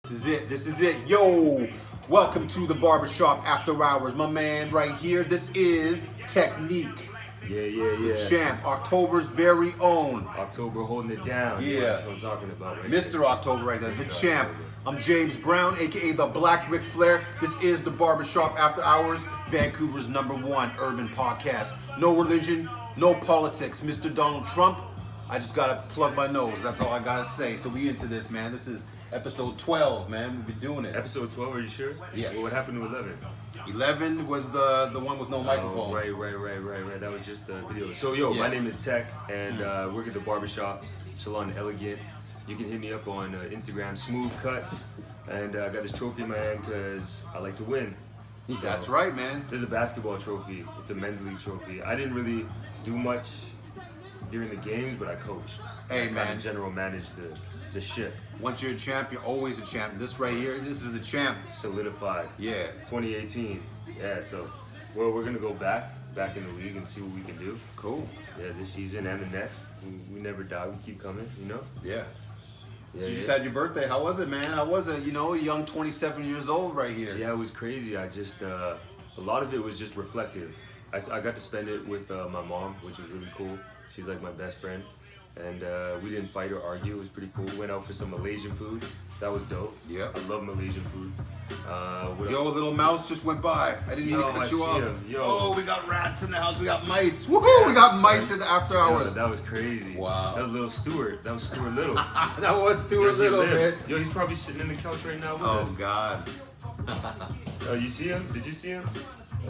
This is it. Yo, welcome to the Barbershop After Hours. My man right here, this is Technique. Yeah. The champ, October's very own. October holding it down. Yeah. That's what I'm talking about right Mr. there. October right there, the Mr. champ. October. I'm James Brown, aka the Black Ric Flair. This is the Barbershop After Hours, Vancouver's #1 urban podcast. No religion, no politics. Mr. Donald Trump, I just gotta plug my nose. That's all I gotta say. So we into this, man. This is episode 12, man. We've been doing it. Episode 12, are you sure? Yes. Well, what happened to 11? 11 was the one with no microphone. Oh, right. That was just a video. So, yo, Yeah. my name is Tech, and work at the Barbershop, Salon Elegant. You can hit me up on Instagram, Smooth Cuts. And I got this trophy in my hand because I like to win. So, That's right, man. This is a basketball trophy. It's a men's league trophy. I didn't really do much during the games, but I coached. Hey, I kind man. of general managed the ship. Once you're a champ, you're always a champ. This right here, this is the champ. Solidified. Yeah. 2018. Yeah, so well, we're gonna go back in the league and see what we can do. Cool. Yeah, this season and the next. We never die. We keep coming. You know. Yeah. Yeah, So you just yeah. had your birthday. How was it, man? How was it? You know, a young 27 years old right here. Yeah, it was crazy. I just a lot of it was just reflective. I got to spend it with my mom, which was really cool. She's like my best friend. And we didn't fight or argue. It was pretty cool. Went out for some Malaysian food. That was dope. Yeah. I love Malaysian food. What Yo, else? little mouse just went by. I didn't mean to Yo, cut I you see off. him. Yo. Oh, we got rats in the house. We got mice. Woohoo! We got Yes, mice son. at the after Yo, hours. that was crazy. Wow. That was little Stuart. That was Stuart Little. That was Stuart Yo, he Little, lives. man. Yo, he's probably sitting in the couch right now with Oh us. God. Oh, you see him? Did you see him?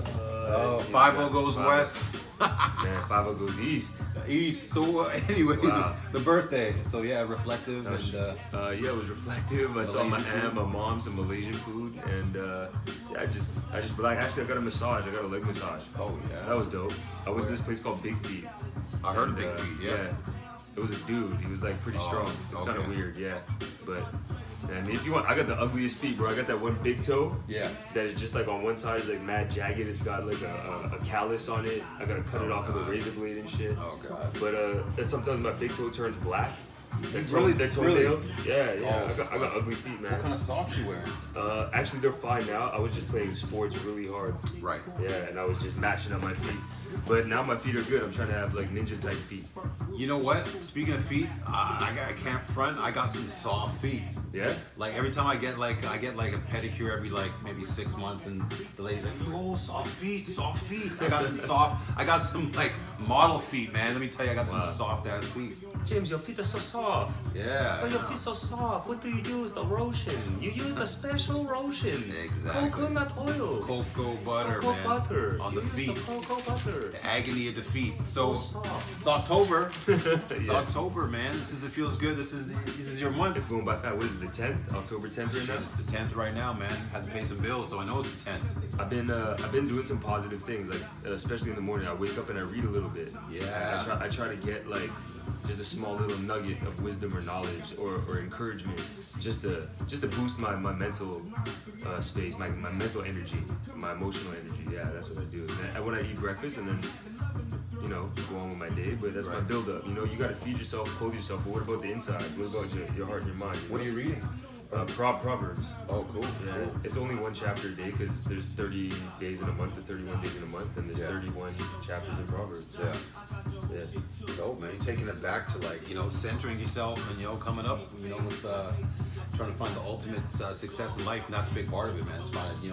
Oh, yeah, 5-0 goes 5-0. west. Man, 5-0 goes east. East. So, anyways, Wow. the birthday. So yeah, reflective That was, and. yeah, it was reflective. I saw my Malaysian aunt, my mom, some Malaysian food, and yeah, I just relaxed. Actually, I got a massage. I got a leg massage. Oh yeah. That was dope. I went Where? to this place called Big Feet. I heard And, Big Feet. Yeah. It was a dude. He was like pretty Oh, strong. It's kind of okay. weird, yeah. But man, if you want, I got the ugliest feet, bro. I got that one big toe. Yeah. That is just like on one side is like mad jagged. It's got like a callus on it. I gotta cut it off with a razor blade and shit. Oh God. But and sometimes my big toe turns black. Really? Their toenail. Yeah. Oh, I got ugly feet, What kind man. of socks you wearing? Actually, they're fine now. I was just playing sports really hard. Right. Yeah, and I was just mashing up my feet. But now my feet are good. I'm trying to have like ninja type feet. You know what? Speaking of feet, I can't front. I got some soft feet. Yeah. Like every time I get like a pedicure every like maybe 6 months, and the lady's like, "Yo, soft feet, soft feet." I got some like model feet, man. Let me tell you, I got some Wow. soft ass feet. James, your feet are so soft. Yeah. Oh, your feet so soft. What do you use? The lotion. You use the special lotion. Exactly. Coconut oil. Cocoa butter, Cocoa man. butter. On You the use feet. The cocoa butter. The agony of defeat. So soft. it's October. It's Yeah. October, man. It feels good. This is your month. It's going by fast. What is it, the 10th? October 10th right Shit, now? it's the 10th right now, man. Had to pay some bills, so I know it's the 10th. I've been doing some positive things, like especially in the morning. I wake up and I read a little bit. Yeah. And I try to get like just a small little nugget of wisdom or knowledge or encouragement, just to boost my mental space, my mental energy, my emotional energy. Yeah, that's what I do. And when I eat breakfast and then go on with my day. But that's my Right. build up. You got to feed yourself, clothe yourself. But what about the inside? What about your heart and your mind? What are you reading? Proverbs. Oh, cool. Yeah, Cool. it's only one chapter a day because there's 30 days in a month or 31 days in a month, and there's Yeah. 31 chapters in Proverbs. Yeah. Yeah. Dope, man. You're taking it back to like, centering yourself and, coming up, with trying to find the ultimate success in life. And that's a big part of it, man. It's finding,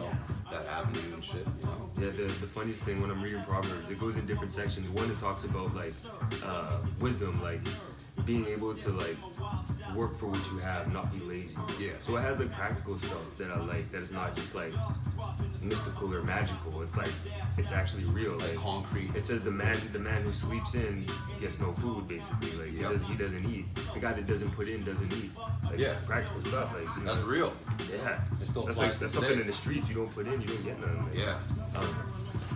that avenue and shit, Yeah, the funniest thing when I'm reading Proverbs, it goes in different sections. One, it talks about like wisdom, like being able to like work for what you have, not be lazy. Yeah. So it has like practical stuff that I like. That is not just like mystical or magical. It's like it's actually real. Like concrete. It says the man who sleeps in gets no food, basically. Like Yep. he doesn't eat. The guy that doesn't put in doesn't eat. Like Yeah. practical stuff. Like That's real. Yeah. It still That's applies like to something today. in the streets you don't put in, you don't get none. Like, Yeah.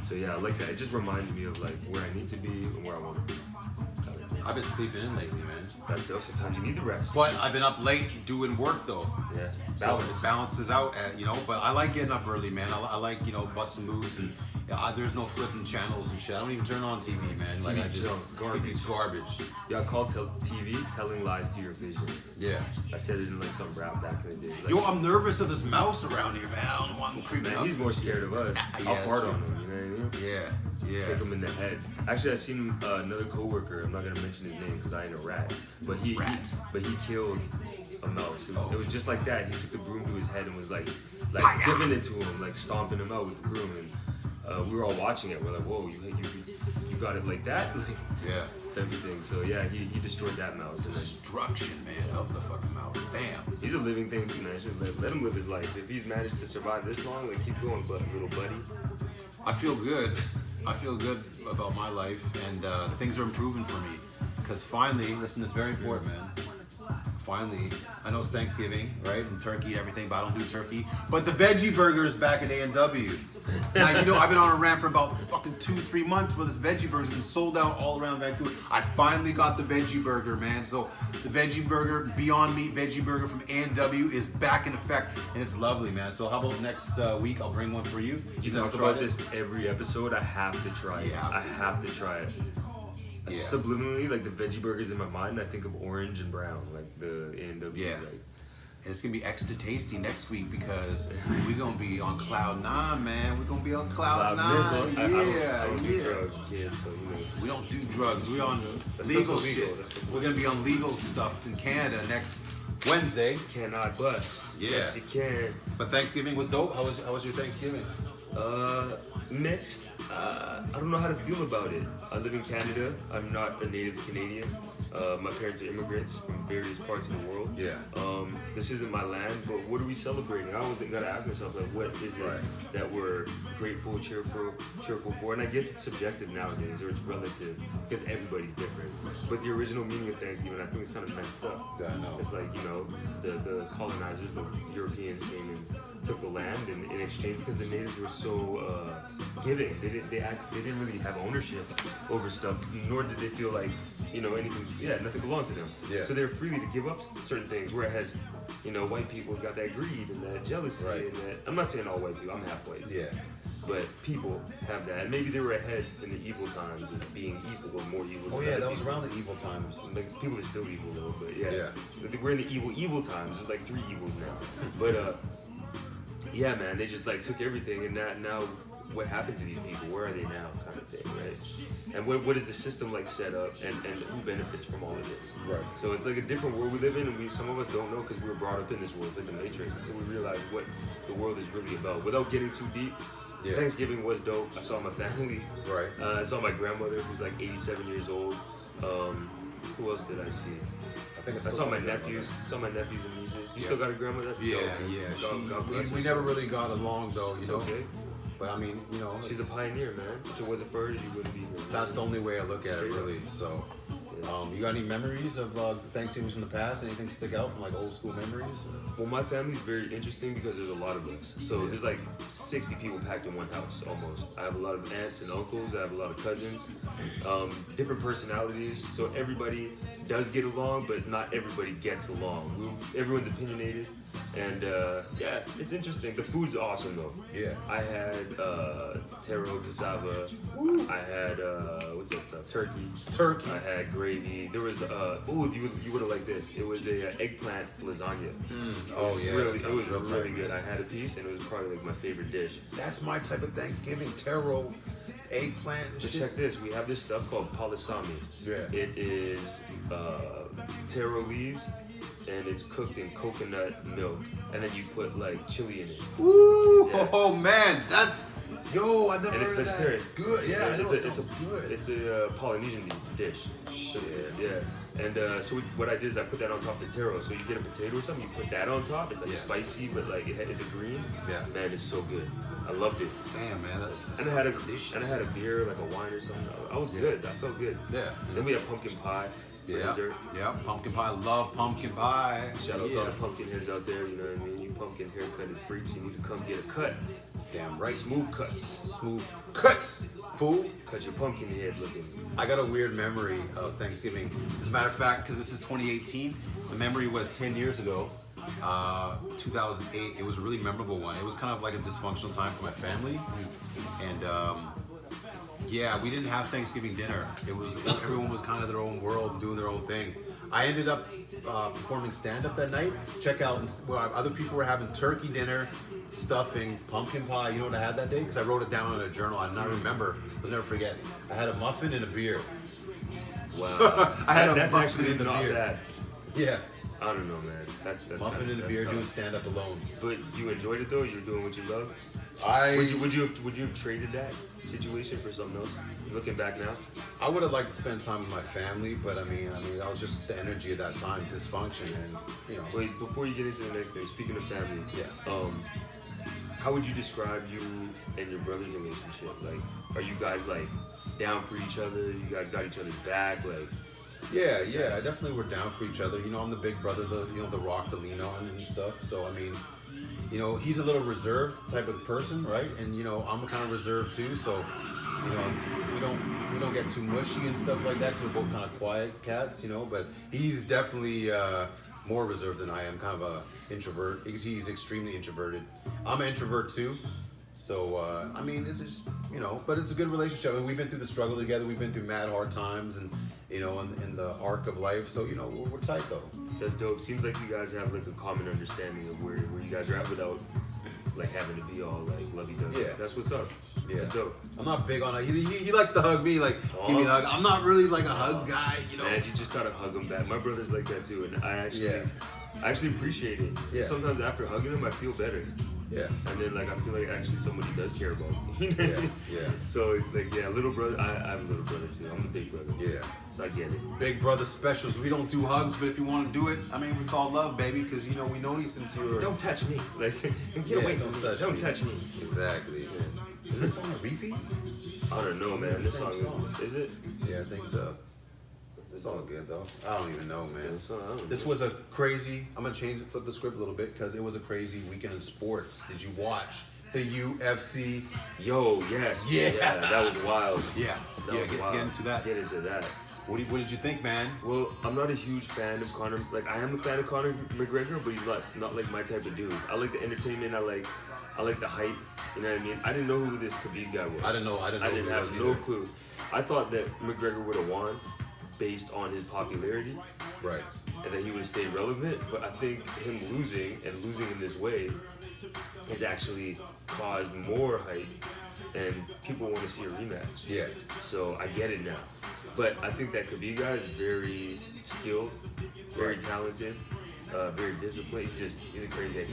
so yeah, I like that. It just reminds me of like where I need to be and where I want to be. I've been sleeping in lately, man. That's dope. Sometimes you need the rest. But I've been up late doing work though. Yeah. So it balances out, but I like getting up early, man. I like, busting moves and Yeah, there's no flipping channels and shit. I don't even turn on TV, man. Like, I just garbage. TV's garbage. Yeah, I called TV telling lies to your vision. Yeah. I said it in like some rap back in the day. Like, Yo, I'm nervous of this mouse around here, man. I don't want him creeping man, up. he's more scared of us. I'll fart on him, you know what I mean? Yeah. Kick him in the head. Actually, I seen another coworker. I'm not gonna mention his name because I ain't a rat. But he killed a mouse. It was just like that. He took the broom to his head and was like giving it to him, like stomping him out with the broom. And we were all watching it. We're like, whoa, you got it like that? Like, Yeah. type of thing. So yeah, he destroyed that mouse. And Destruction, man, of the fucking mouse. Damn. he's a living thing too, man. Just let him live his life. If he's managed to survive this long, like keep going, but little buddy. I feel good. I feel good about my life, and things are improving for me. Because finally, listen, this is very important, man. Finally, I know it's Thanksgiving, right? And turkey and everything, but I don't do turkey. But the veggie burgers back at A&W. Now, you know, I've been on a rant for about fucking 2-3 months where this veggie burger's been sold out all around Vancouver. I finally got the veggie burger, man. So the veggie burger, Beyond Meat veggie burger from A&W is back in effect, and it's lovely, man. So how about next week, I'll bring one for you. You never talk tried about it? this every episode. I have to try it. Yeah. I have to try it. Yeah. Subliminally, like the veggie burgers in my mind, I think of orange and brown, like the A&W. Yeah. Like, And it's gonna be extra tasty next week because we're gonna be on cloud 9, man. We're gonna be on cloud 9. I don't do Yeah. drugs, kids, so you know. We don't do drugs. We're on That legal stuff's shit. illegal. That stuff's We're gonna be on legal stuff in Canada next Wednesday. Cannot bust. Yeah. Yes, you can. But Thanksgiving was dope. How was your Thanksgiving? Mixed. I don't know how to feel about it. I live in Canada. I'm not a native Canadian. My parents are immigrants from various parts of the world. Yeah. This isn't my land, but what are we celebrating? I always gotta ask myself, like, what is it that we're grateful, cheerful for? And I guess it's subjective nowadays, or it's relative, because everybody's different. But the original meaning of Thanksgiving, I think, is kind of messed up. Yeah, I know. It's like, you know, the colonizers, the Europeans came and took the land, and in exchange, because the natives were so giving, they didn't really have ownership over stuff, nor did they feel like, you know, anything, nothing belonged to them. Yeah. So they're freely to give up certain things, whereas, you know, white people got that greed and that jealousy and that, I'm not saying all white people, I'm half white. Yeah. But people have that. And maybe they were ahead in the evil times of being evil or more evil. Oh than yeah, other that was people. around the evil times. Like, people are still evil though, but yeah. Yeah. We're in the evil times. There's like 3 evils now. But yeah, man, they just like took everything, and now what happened to these people? Where are they now, kind of thing, right? And what is the system like set up, and who benefits from all of this? Right. So it's like a different world we live in, and some of us don't know because we were brought up in this world. It's like the Matrix until we realize what the world is really about. Without getting too deep, Yeah. Thanksgiving was dope. I saw my family. Right. I saw my grandmother, who's like 87 years old. Who else did I see? I saw my nephews. And nieces. You still got a grandma? That's Yeah, dope. yeah. God bless We her. never really got along though, you It's know. okay. But I mean, you know, She's the pioneer, man. If it wasn't for her, you wouldn't be here. that's the only way I look at it, Straight up. really. So, you got any memories of Thanksgivings from the past? Anything stick out from like old school memories? Well, my family's very interesting because there's a lot of us. So there's like 60 people packed in one house almost. I have a lot of aunts and uncles. I have a lot of cousins. Different personalities. So everybody does get along, but not everybody gets along. Everyone's opinionated. And yeah, it's interesting. The food's awesome though. Yeah. I had taro, cassava. I had what's that stuff? Turkey. I had gravy. There was you would have liked this. It was a eggplant lasagna. Oh yeah. Really, that it was sounds really right. good. I had a piece, and it was probably like my favorite dish. That's my type of Thanksgiving. Taro, eggplant. And But shit. check this. We have this stuff called palisami. Yeah. It is taro leaves, and it's cooked in coconut milk, and then you put like chili in it. Woo! Yeah. Oh man, that's I've never And it's heard of vegetarian. that. Good. Yeah, I know. It it's sounds good. It's a Polynesian dish. Shit. Yeah. And so what I did is I put that on top of the taro. So you get a potato or something, you put that on top. It's like spicy, but like it's a green. Yeah. Man, it's so good. I loved it. Damn, man, that's And I had delicious. a beer, like a wine or something. I was good. I felt good. Yeah. Then we had pumpkin pie for dessert. Yeah, pumpkin pie. Love pumpkin pie. Shout out to all the pumpkin heads out there. You know what I mean? You pumpkin haircutted freaks. You need to come get a cut. Damn right. Smooth cuts. Smooth cuts, fool. Cut your pumpkin head looking. I got a weird memory of Thanksgiving. As a matter of fact, because this is 2018, the memory was 10 years ago. 2008. It was a really memorable one. It was kind of like a dysfunctional time for my family, and yeah, we didn't have Thanksgiving dinner. It was everyone was kind of their own world, doing their own thing. I ended up performing stand-up that night. Check out, well, other people were having turkey dinner, stuffing, pumpkin pie. You know what I had that day? Because I wrote it down in a journal. I did not remember. I'll never forget. I had a muffin and a beer. Wow. I had That's muffin actually and a not beer. bad. Yeah. I don't know, man. That's Muffin and a beer, tough. doing stand-up alone. But you enjoyed it though. You're doing what you love. Would you have traded that situation for something else? Looking back now, I would have liked to spend time with my family, but I mean, that was just the energy of that time, dysfunction, and you know. wait. Before you get into the next thing, speaking of family, Yeah. How would you describe you and your brother's relationship? Like, are you guys like down for each other? You guys got each other's back? Like, Yeah, I definitely were down for each other. You know, I'm the big brother, the rock to lean on and stuff. So I mean, you know, he's a little reserved type of person, right? And you know, I'm kind of reserved too. So, you know, we don't get too mushy and stuff like that because we're both kind of quiet cats, you know. But he's definitely more reserved than I am. Kind of a introvert. He's extremely introverted. I'm an introvert too. So, I mean, it's just, you know, but it's a good relationship. And we've been through the struggle together. We've been through mad hard times and, you know, in the arc of life. So, you know, we're tight though. that's dope. Seems like you guys have like a common understanding of where you guys are at without like having to be all like lovey-dovey. Yeah. That's what's up. Yeah. That's dope. I'm not big on it. He likes to hug me, like, give me a hug. I'm not really like a hug guy, you know. Man, you just gotta hug them back. My brother's like that too, and I actually appreciate it. Yeah. Sometimes after hugging him, I feel better. Yeah. And then like I feel like actually somebody does care about me. Yeah. So like little brother, I have a little brother too. I'm the big brother. Yeah. So I get it. Big brother specials. We don't do hugs, but if you want to do it, I mean, it's all love, baby, because, you know, we know you since you were... Don't touch me. Like get away from me. Don't touch me. Exactly. Yeah. Is this on a repeat? I don't know, man. This Same song is it? Yeah, I think so. It's all good, though. I don't even know, man. I don't know. This was a crazy... I'm going to flip the script a little bit, because it was a crazy weekend in sports. Did you watch the UFC? Yo, yes. Yeah. That was wild. Yeah. That was Get wild. into that. Get into that. What did you think, man? Well, I'm not a huge fan of Conor. Like, I am a fan of Conor McGregor, but he's not like my type of dude. I like the entertainment. I like the hype. You know what I mean? I didn't know who this Khabib guy was. I didn't know. I didn't have no clue. I thought that McGregor would have won based on his popularity, Right. and that he would stay relevant. But I think him losing in this way has actually caused more hype, and people want to see a rematch. Yeah. So I get it now. But I think that Khabib guy is very skilled, very talented, very disciplined. He's a crazy guy.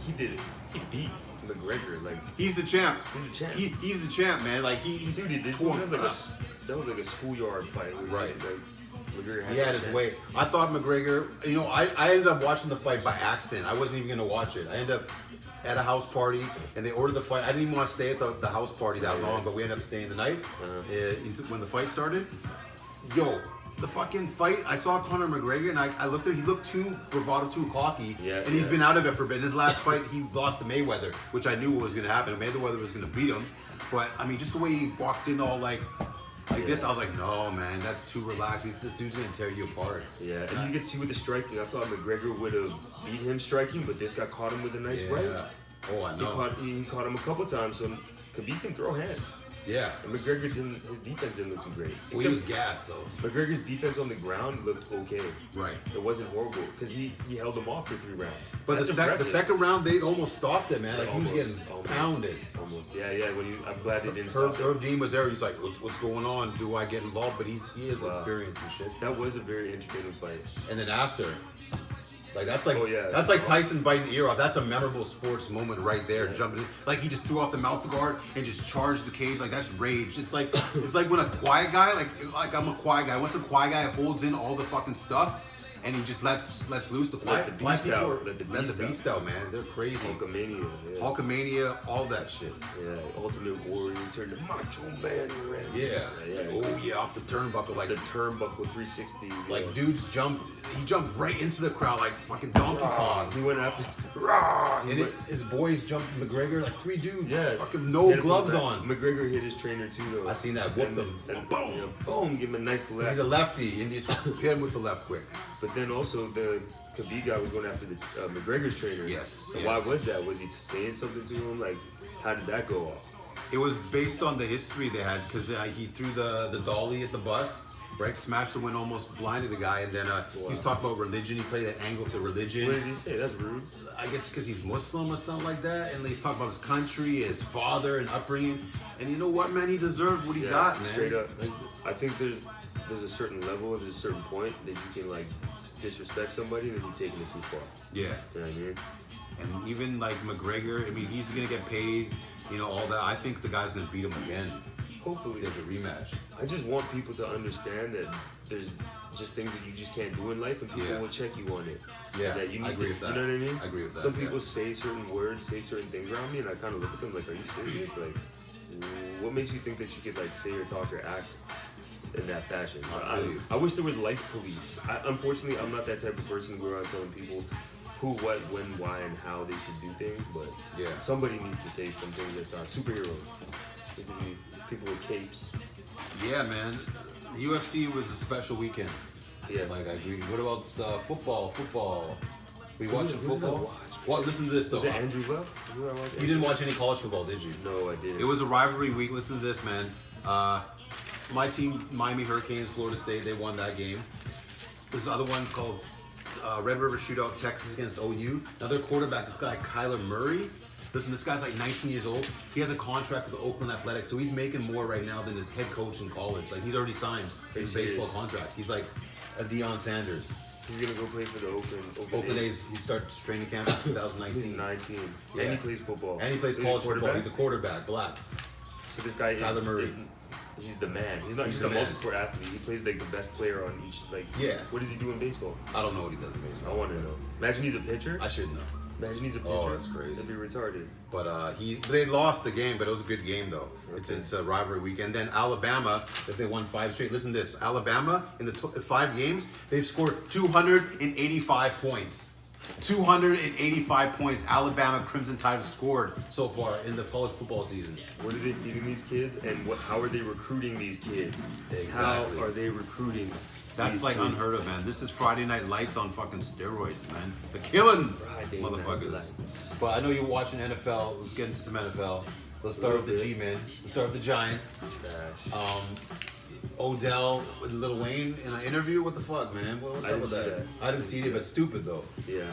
He did it. He beat McGregor. Like, He's the champ. he's the champ. He's the champ, man. Like, You see what he did? tore- That was like a schoolyard fight. Where Right. McGregor He had his way. I thought McGregor, you know, I ended up watching the fight by accident. I wasn't even going to watch it. I ended up at a house party, and they ordered the fight. I didn't even want to stay at the house party that long, but we ended up staying the night when the fight started. Yo, the fucking fight, I saw Conor McGregor, and I looked at him. He looked too bravado, too cocky, and he's been out of it for a bit. In his last fight, he lost to Mayweather, which I knew what was going to happen. Mayweather was going to beat him, but I mean, just the way he walked in all like this, I was like, no, man, that's too relaxed. This dude's going to tear you apart. Yeah, and you could see with the striking, I thought McGregor would have beat him striking, but this guy caught him with a nice right. Oh, I know. He caught him a couple times, so Khabib can throw hands. Yeah. And McGregor his defense didn't look too great. Well, he was gassed, though. McGregor's defense on the ground looked okay. Right. It wasn't horrible, because he held him off for 3 rounds. But That's the impressive. second round, they almost stopped it, man. Like, he was getting Almost. pounded. Almost. Yeah. I'm glad they didn't stop it. Herb Dean was there. He's like, what's going on? Do I get involved? But he has Wow. experience and shit. That was a very entertaining fight. And then after, like, that's like Oh, Tyson biting the ear off. That's a memorable sports moment right there. Jumping in. Like, he just threw off the mouth guard and just charged the cage. Like, that's rage. It's like when a quiet guy, like I'm a quiet guy. Once a quiet guy holds in all the fucking stuff and he just lets loose the quiet. Let the beast people out. Let the beast out, man. They're crazy. Hulkamania. Yeah. Hulkamania, all that shit. Yeah, Ultimate Warrior turned to Macho Man Randy. Yeah. Yeah. Oh yeah, off the turnbuckle, like The turnbuckle 360. like dudes jumped. He jumped right into the crowd like fucking Donkey Kong. He went after. And his boys jumped McGregor, like 3 dudes. Yeah. Fucking no Hit him gloves from the on. back. McGregor hit his trainer too, though. I seen that. Whooped him. And boom. You know, boom. Give him a nice left. He's a lefty, and just hit him with the left quick. But then also Khabib guy was going after the McGregor's trainer. Yes. So yes. why was that? Was he saying something to him? Like, how did that go off? It was based on the history they had because he threw the dolly at the bus, right? Smashed the window, almost blinded the guy, and then he's talking about religion. He played that angle with the religion. What did he say? That's rude. I guess because he's Muslim or something like that, and he's talking about his country, his father, and upbringing. And you know what, man? He deserved what he got, man. Straight up. Like, I think there's a certain level, there's a certain point that you can like disrespect somebody, and then you're taking it too far. Yeah. You know what I mean? And even like McGregor, I mean, he's gonna get paid, you know, all that. I think the guy's gonna beat him again. Hopefully. Take a rematch. I just want people to understand that there's just things that you just can't do in life, and people will check you on it. Yeah, that you need I agree to, with that. You know what I mean? I agree with that. Some people say certain words, say certain things around me, and I kind of look at them like, are you serious? Like, what makes you think that you could like say or talk or act in that fashion? I wish there was life police. Unfortunately, I'm not that type of person who go around telling people who, what, when, why, and how they should do things, but somebody needs to say something that's superheroes. Need to be people with capes. Yeah, man. The UFC was a special weekend. Yeah. Like, I agree. What about football? We watching Who did I football? watch? Well, listen to this, though. Was it Andrew Love? You didn't watch any college football, did you? No, I didn't. It was a rivalry week. Listen to this, man. My team, Miami Hurricanes, Florida State, they won that game. There's another one called Red River Shootout, Texas against OU. Now their quarterback, this guy, Kyler Murray. Listen, this guy's like 19 years old. He has a contract with the Oakland Athletics, so he's making more right now than his head coach in college. Like, he's already signed his baseball contract. He's like a Deion Sanders. He's gonna go play for the Oakland A's. He starts training camp in 2019. He's 19. Yeah. And he plays football. And he plays college football. He's a quarterback, black. So this guy, Kyler Murray. He's the man. He's not just a multi-sport athlete. He plays like the best player on each. Like, what does he do in baseball? I don't know what he does in baseball. I want to know. Imagine he's a pitcher. I should know. Imagine he's a pitcher. Oh, that's crazy. That'd be retarded. But they lost the game, but it was a good game though. Okay. It's a rivalry weekend. Then Alabama, that they won 5 straight. Listen to this: Alabama in the 5 games, they've scored 285 points. 285 points. Alabama Crimson Tide have scored so far in the college football season. What are they feeding these kids, and how are they recruiting these kids? Exactly. How are they recruiting? That's like unheard of, man. This is Friday Night Lights on fucking steroids, man. They're killing motherfuckers. But I know you're watching NFL. Let's get into some NFL. Let's start with the G-men. Let's start with the Giants. Trash. Odell with Lil Wayne in an interview. What the fuck, man? What's up with that? I didn't see it, but stupid though. Yeah,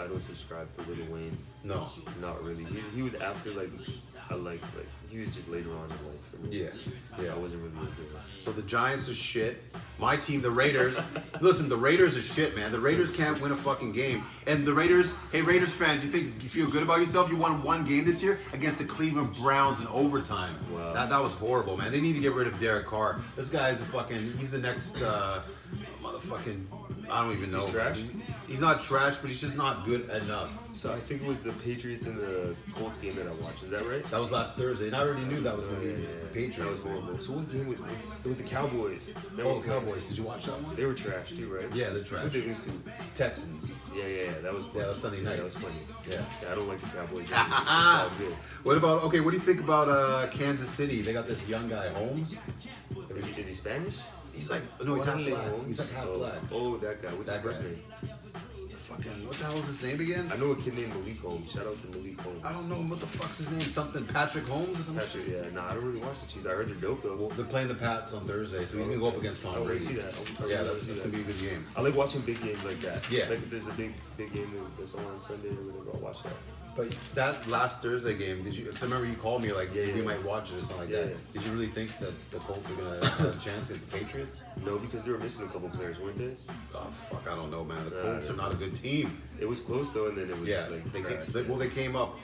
I don't subscribe to Lil Wayne. No, not really. He was after he was just later on in life for me. Yeah. I wasn't really into it. So the Giants are shit. My team, the Raiders. Listen, the Raiders are shit, man. The Raiders can't win a fucking game. And the Raiders, hey Raiders fans, you feel good about yourself? You won 1 game this year against the Cleveland Browns in overtime. Wow. That was horrible, man. They need to get rid of Derek Carr. This guy is he's the next motherfucking, I don't even know. He's trash? He's not trash, but he's just not good enough. So I think it was the Patriots and the Colts game that I watched. Is that right? That was last Thursday, and I already knew that was going to be the Patriots. That was horrible. So what game was it? It was the Cowboys. Cowboys. Did you watch that one? They were trash too, right? Yeah, they're trash. Who did they lose to? Texans. Yeah. That was funny. Yeah, that was Sunday night. That was funny. Yeah. I don't like the Cowboys. It's all good. What do you think about Kansas City? They got this young guy, Holmes. Is he Spanish? He's like, no, he's half black. He's like half black. Oh, that guy. What's his first name? What the hell is his name again? I know a kid named Malik Holmes. Shout out to Malik Holmes. I don't know what the fuck's his name. Something Patrick Holmes or something? Patrick, yeah. Nah, I don't really watch the Chiefs. I heard they're dope though. Well, they're playing the Pats on Thursday, so he's gonna go up against Tom Brady. I see that. That's gonna be a good game. I like watching big games like that. Yeah. Like if there's a big game that's on Sunday, we're gonna go watch that. But that last Thursday game, cause I remember you called me, you're like, we might watch it or something like that. Yeah. Did you really think that the Colts are gonna have a chance against the Patriots? No, because they were missing a couple players, weren't they? Oh fuck, I don't know, man. The Colts are not a good team. It was close though, and then it was they came up.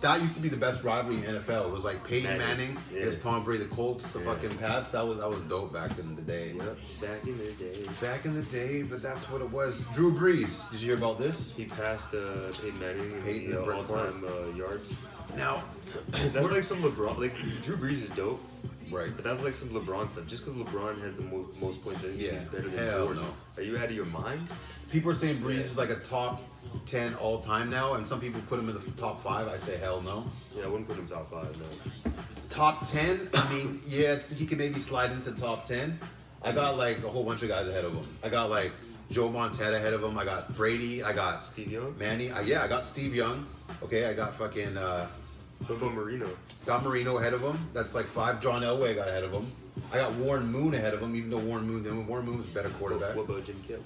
That used to be the best rivalry in NFL. It was like Peyton Manning against Tom Brady, the Colts, the fucking Pats. That was dope back in the day. Yep, back in the day. Back in the day, but that's what it was. Drew Brees, did you hear about this? He passed Peyton Manning in the all-time yards. Now, that's like some LeBron. Like Drew Brees is dope. Right. But that's like some LeBron stuff. Just because LeBron has the most points, I think he's better than Jordan. No. Are you out of your mind? People are saying Brees is like a top 10 all time now, and some people put him in the top 5. I say hell no. Yeah, I wouldn't put him top 5, no. Top 10? I mean, he could maybe slide into top 10. I got like a whole bunch of guys ahead of him. I got like Joe Montana ahead of him. I got Brady. I got Steve Young? Manny. I got Steve Young. Okay, I got fucking. What about Marino? Got Marino ahead of him. That's like 5. John Elway I got ahead of him. I got Warren Moon ahead of him, even though Warren Moon's a better quarterback. What about Jim Kelly?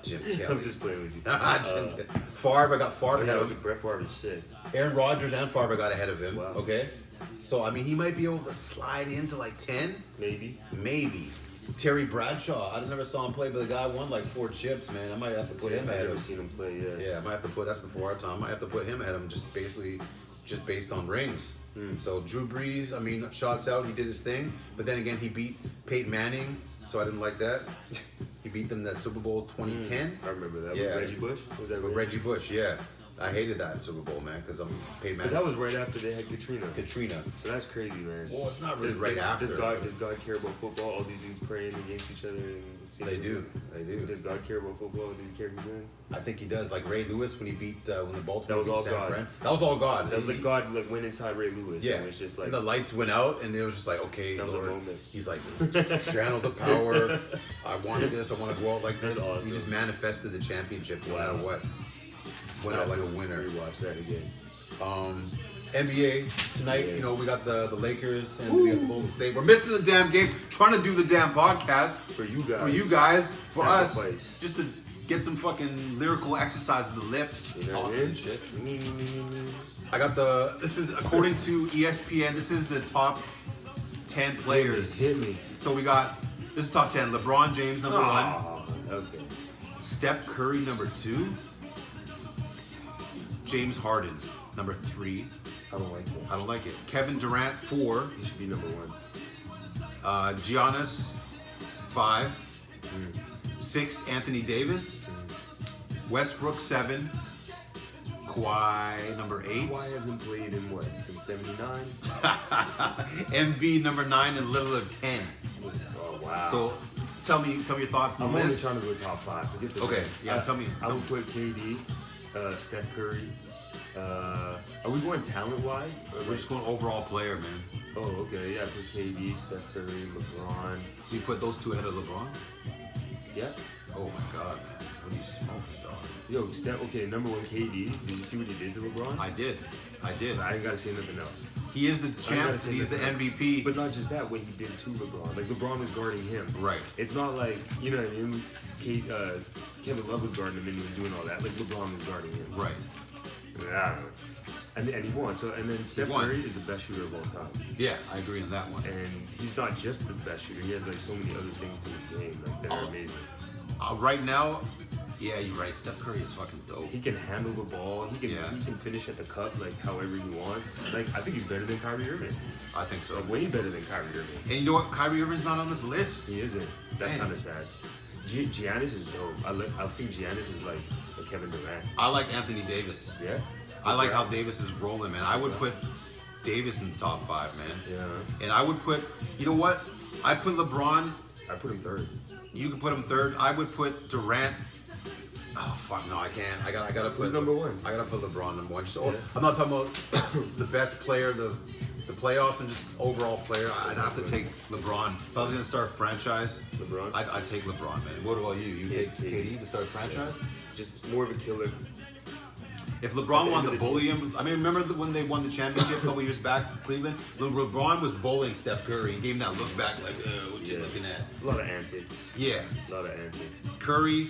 Jim Kelly. I'm just playing with you. Favre, I got Favre ahead of him. Brett Favre is sick. Aaron Rodgers and Favre I got ahead of him. Wow. Okay, so I mean he might be able to slide into like 10. Maybe. Terry Bradshaw. I never saw him play, but the guy won like 4 chips, man. I might have to put him ahead of him. I've never seen him play, yeah. Yeah, I might have to put. That's before our time. I might have to put him ahead of him, just based on rings. So Drew Brees, I mean, shots out, he did his thing, but then again, he beat Peyton Manning, so I didn't like that. He beat them that Super Bowl 2010. I remember that. Yeah. With Reggie Bush? Was that Reggie Bush, yeah. I hated that Super Bowl, man, because I'm Peyton But Manning. that was right after they had Katrina. Katrina. So that's crazy, man. Well, it's not really right after. Does God care about football? All these dudes praying against each other. They do. Does God care about football? Does he care who wins? I think he does. Like Ray Lewis when he beat when the Baltimore That was beat all San God. Fran. That was all God. That was like God like went inside Ray Lewis. Yeah. And it's just like and the lights went out, and it was just like, okay, that was Lord. a moment. He's like, channel the power. I wanted this. I want to go out like this. That's awesome. He just manifested the championship no matter what. Went out like a winner. Rewatch that again. NBA tonight, Yeah. you know, we got the Lakers and we got the Golden State. We're missing the damn game, trying to do the damn podcast For you guys. for us, Sacrifice. just to get some fucking lyrical exercise with the lips. You know what I Talking mean? shit. Me. I got this is according to ESPN, this is the top 10 players. Hit me. So this is top 10. LeBron James, number 1. Oh, okay. Steph Curry, number 2. James Harden, number 3. I don't like that. I don't like it. Kevin Durant, 4. He should be number 1. Giannis, 5. 6, Anthony Davis. Westbrook, 7. Kawhi, number 8. Kawhi hasn't played in what, since 79? MV, number 9, and Lillard, 10. Oh, wow. So, tell me your thoughts on I'm the only list. trying to go top 5. Forget the Okay, rest. yeah, tell me. I would put KD, Steph Curry. Are we going talent-wise? We're just going overall player, man. Oh, okay. Yeah, I put KD, Steph Curry, LeBron. So you put those 2 ahead of LeBron? Yeah. Oh my God, man. What are you smoking, dog? Yo, Steph, okay, number 1, KD. Did you see what he did to LeBron? I did. I ain't gotta say nothing else. He is the champ. gotta say He's the that. MVP. But not just that, what he did to LeBron. Like, LeBron was guarding him. Right. It's not like, you know what I mean? Kevin Love was guarding him and he was doing all that. Like, LeBron was guarding him. Right. I don't know. And he won. So, and then Steph won. Curry is the best shooter of all time. Yeah, I agree on that one. And he's not just the best shooter. He has like so many other things to his game like, that are amazing. Right now, yeah, you're right. Steph Curry is fucking dope. He can handle the ball. He can finish at the cup like however he wants. Like I think he's better than Kyrie Irving. I think so. Like way better than Kyrie Irving. And you know what? Kyrie Irving's not on this list. He isn't. That's Dang. kind of sad. Giannis is dope. I think Giannis is like a Kevin Durant. I like Anthony Davis. Yeah. I like how Davis is rolling, man. I would put Davis in the top 5, man. Yeah. And I would put, you know what? I put LeBron. I put him 3rd. You can put him 3rd. I would put Durant. Oh fuck no, I can't. I gotta put Who's number 1? I gotta put LeBron number 1. Just, Yeah. I'm not talking about the best player, the playoffs, and just overall player. I'd have to take LeBron. If I was gonna start a franchise, LeBron? I'd take LeBron, man. What about you? You take KD to start a franchise? Just more of a killer. If LeBron At the wanted end to of the bully him, I mean, remember when they won the championship a couple years back, Cleveland? LeBron was bullying Steph Curry and gave him that look back, like, what you looking at? A lot of antics. Yeah. A lot of antics. Curry,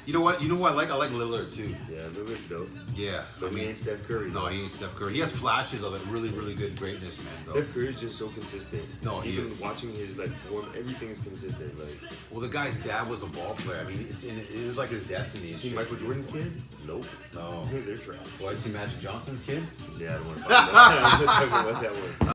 you know what? You know who I like? I like Lillard too. Yeah, Lillard's dope. Yeah. But he ain't Steph Curry. No, he ain't Steph Curry. He has flashes of like really, really good greatness, man. Though. Steph Curry's just so consistent. No, he even is. watching his like form, everything is consistent. Like, Well, the guy's dad was a ball player. I mean, it was like his destiny. and see shit. Michael Jordan's kids? Nope. No. They're trash. Well, I see Magic Johnson's kids. Yeah, I don't want to talk about that. I'm not talking about that one.